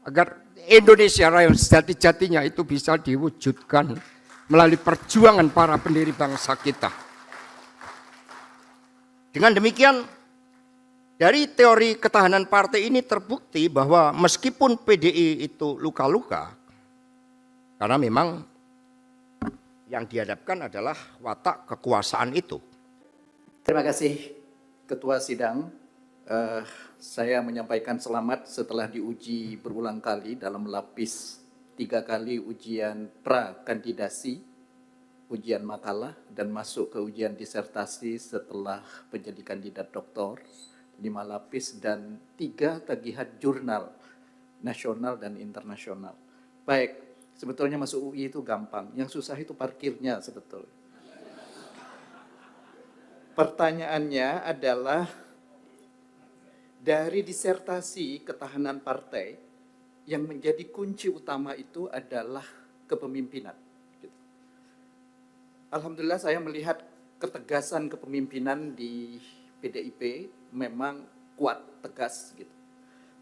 agar Indonesia Raya sejati-jatinya itu bisa diwujudkan melalui perjuangan para pendiri bangsa kita. Dengan demikian, dari teori ketahanan partai ini terbukti bahwa meskipun PDI itu luka-luka, karena memang yang dihadapkan adalah watak kekuasaan itu. Terima kasih Ketua Sidang. Saya menyampaikan selamat setelah diuji berulang kali dalam lapis 3 kali ujian pra-kandidasi, ujian makalah, dan masuk ke ujian disertasi setelah menjadi kandidat doktor, 5 lapis, dan 3 tagihan jurnal nasional dan internasional. Baik, sebetulnya masuk UI itu gampang, yang susah itu parkirnya sebetulnya. Pertanyaannya adalah, dari disertasi ketahanan partai, yang menjadi kunci utama itu adalah kepemimpinan. Alhamdulillah saya melihat ketegasan kepemimpinan di PDIP memang kuat, tegas gitu.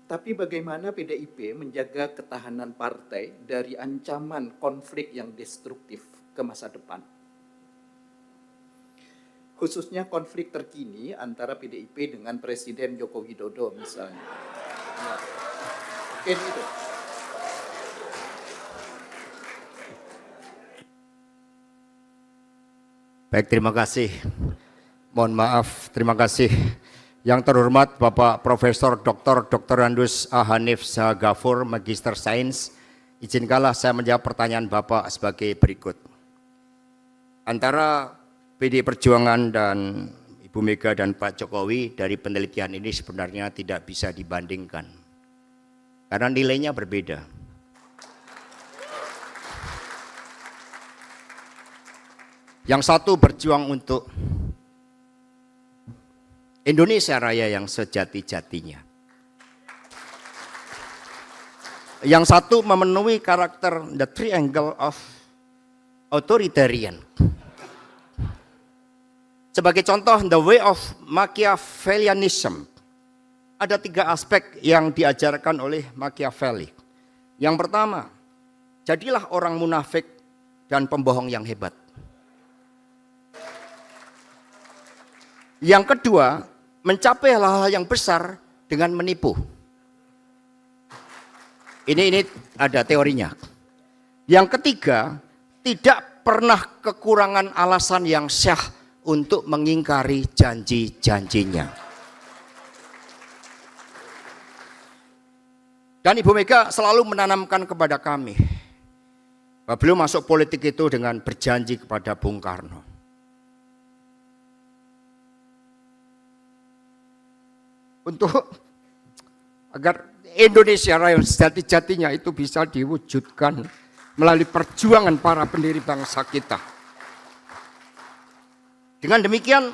Tapi bagaimana PDIP menjaga ketahanan partai dari ancaman konflik yang destruktif ke masa depan? Khususnya konflik terkini antara PDIP dengan Presiden Joko Widodo misalnya. Ya. Mungkin itu. Baik, terima kasih. Mohon maaf, terima kasih. Yang terhormat Bapak Profesor Dr. Andus A. Hanif Zahagafur, Magister Sains. Izinkanlah saya menjawab pertanyaan Bapak sebagai berikut. Antara PD Perjuangan dan Ibu Mega dan Pak Jokowi dari penelitian ini sebenarnya tidak bisa dibandingkan. Karena nilainya berbeda. Yang satu berjuang untuk Indonesia Raya yang sejati-jatinya. Yang satu memenuhi karakter the triangle of authoritarian. Sebagai contoh, the way of Machiavellianism. Ada 3 aspek yang diajarkan oleh Machiavelli. Yang pertama, jadilah orang munafik dan pembohong yang hebat. Yang kedua, mencapai hal-hal yang besar dengan menipu. Ini ada teorinya. Yang ketiga, tidak pernah kekurangan alasan yang syah untuk mengingkari janji-janjinya. Dan Ibu Mega selalu menanamkan kepada kami bahwa beliau masuk politik itu dengan berjanji kepada Bung Karno. Untuk agar Indonesia Raya sejati-jatinya itu bisa diwujudkan melalui perjuangan para pendiri bangsa kita. Dengan demikian,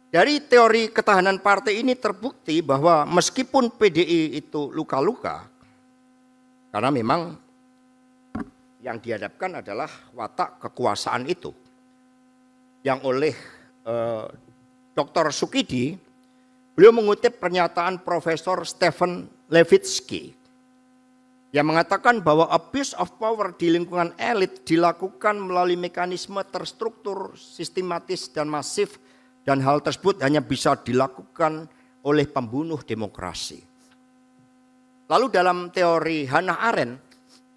dari teori ketahanan partai ini terbukti bahwa meskipun PDI itu luka-luka, karena memang yang dihadapkan adalah watak kekuasaan itu. Yang oleh Dr. Sukidi, beliau mengutip pernyataan Profesor Stephen Levitsky yang mengatakan bahwa abuse of power di lingkungan elit dilakukan melalui mekanisme terstruktur, sistematis, dan masif, dan hal tersebut hanya bisa dilakukan oleh pembunuh demokrasi. Lalu dalam teori Hannah Arendt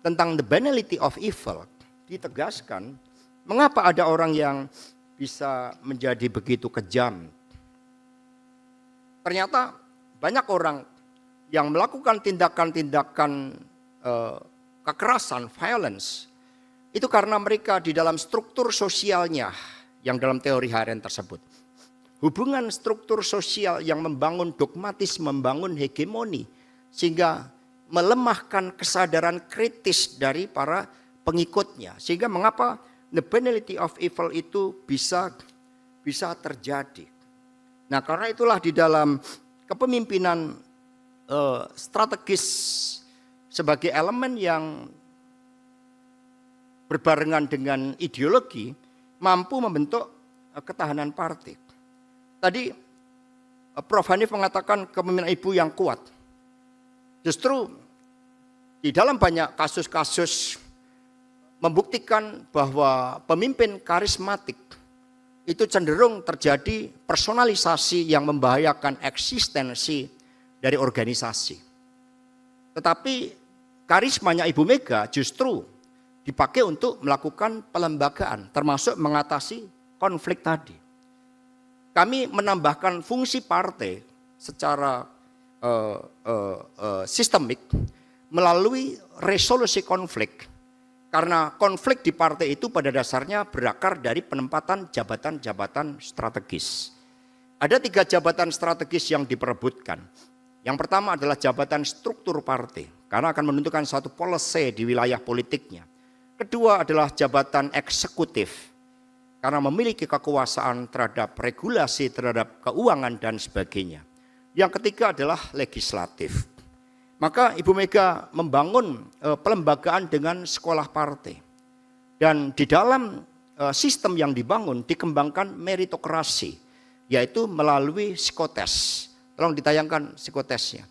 tentang the banality of evil ditegaskan mengapa ada orang yang bisa menjadi begitu kejam. Ternyata banyak orang yang melakukan tindakan-tindakan kekerasan, violence, itu karena mereka di dalam struktur sosialnya yang dalam teori Arendt tersebut. Hubungan struktur sosial yang membangun dogmatisme, membangun hegemoni, sehingga melemahkan kesadaran kritis dari para pengikutnya. Sehingga mengapa the banality of evil itu bisa terjadi. Nah, karena itulah di dalam kepemimpinan strategis sebagai elemen yang berbarengan dengan ideologi mampu membentuk ketahanan partai. Tadi Prof. Hanif mengatakan kepemimpinan ibu yang kuat. Justru di dalam banyak kasus-kasus membuktikan bahwa pemimpin karismatik itu cenderung terjadi personalisasi yang membahayakan eksistensi dari organisasi. Tetapi karismanya Ibu Mega justru dipakai untuk melakukan pelembagaan, termasuk mengatasi konflik tadi. Kami menambahkan fungsi partai secara sistemik melalui resolusi konflik. Karena konflik di partai itu pada dasarnya berakar dari penempatan jabatan-jabatan strategis. Ada 3 jabatan strategis yang diperebutkan. Yang pertama adalah jabatan struktur partai, karena akan menentukan satu policy di wilayah politiknya. Kedua adalah jabatan eksekutif, karena memiliki kekuasaan terhadap regulasi, terhadap keuangan dan sebagainya. Yang ketiga adalah legislatif. Maka Ibu Mega membangun pelembagaan dengan sekolah partai. Dan di dalam sistem yang dibangun dikembangkan meritokrasi, yaitu melalui psikotes. Tolong ditayangkan psikotesnya.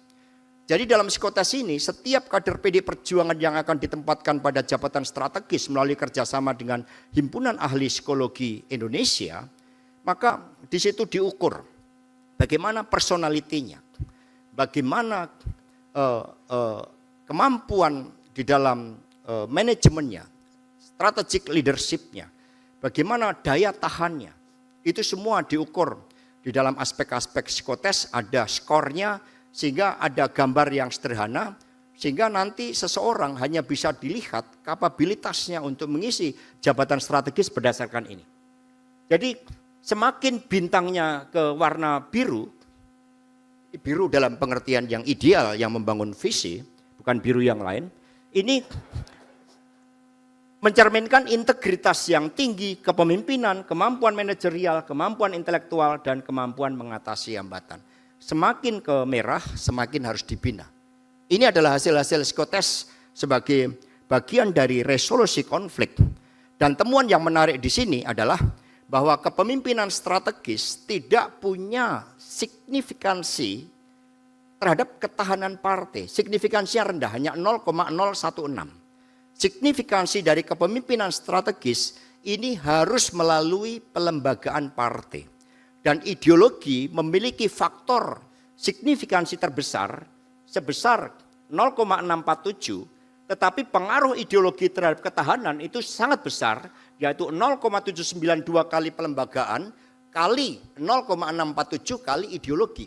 Jadi dalam psikotes ini setiap kader PD Perjuangan yang akan ditempatkan pada jabatan strategis melalui kerjasama dengan Himpunan Ahli Psikologi Indonesia, maka di situ diukur bagaimana personalitinya, bagaimana kemampuan di dalam manajemennya, strategic leadership-nya, bagaimana daya tahannya, itu semua diukur di dalam aspek-aspek psikotes, ada skornya, sehingga ada gambar yang sederhana, sehingga nanti seseorang hanya bisa dilihat kapabilitasnya untuk mengisi jabatan strategis berdasarkan ini. Jadi semakin bintangnya ke warna biru, biru dalam pengertian yang ideal yang membangun visi, bukan biru yang lain, ini mencerminkan integritas yang tinggi, kepemimpinan, kemampuan manajerial, kemampuan intelektual, dan kemampuan mengatasi hambatan. Semakin ke merah, semakin harus dibina. Ini adalah hasil-hasil psikotes sebagai bagian dari resolusi konflik. Dan temuan yang menarik di sini adalah bahwa kepemimpinan strategis tidak punya signifikansi terhadap ketahanan partai. Signifikansinya rendah, hanya 0,016. Signifikansi dari kepemimpinan strategis ini harus melalui pelembagaan partai. Dan ideologi memiliki faktor signifikansi terbesar sebesar 0,647, tetapi pengaruh ideologi terhadap ketahanan itu sangat besar, yaitu 0,792 kali pelembagaan kali 0,647 kali ideologi.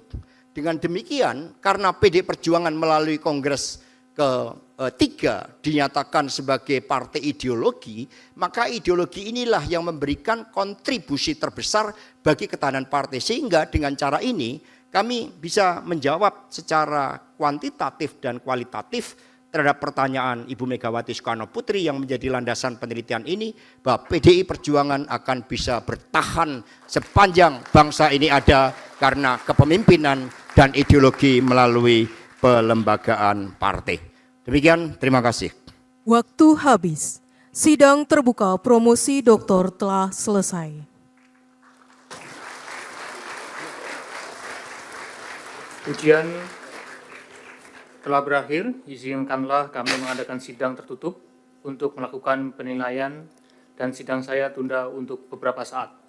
Dengan demikian, karena PD Perjuangan melalui Kongres ketiga dinyatakan sebagai partai ideologi, maka ideologi inilah yang memberikan kontribusi terbesar bagi ketahanan partai. Sehingga dengan cara ini kami bisa menjawab secara kuantitatif dan kualitatif terhadap pertanyaan Ibu Megawati Soekarno Putri yang menjadi landasan penelitian ini, bahwa PDI Perjuangan akan bisa bertahan sepanjang bangsa ini ada karena kepemimpinan dan ideologi melalui pelembagaan partai. Demikian, terima kasih. Waktu habis. Sidang terbuka promosi doktor telah selesai. Ujian telah berakhir, izinkanlah kami mengadakan sidang tertutup untuk melakukan penilaian dan sidang saya tunda untuk beberapa saat.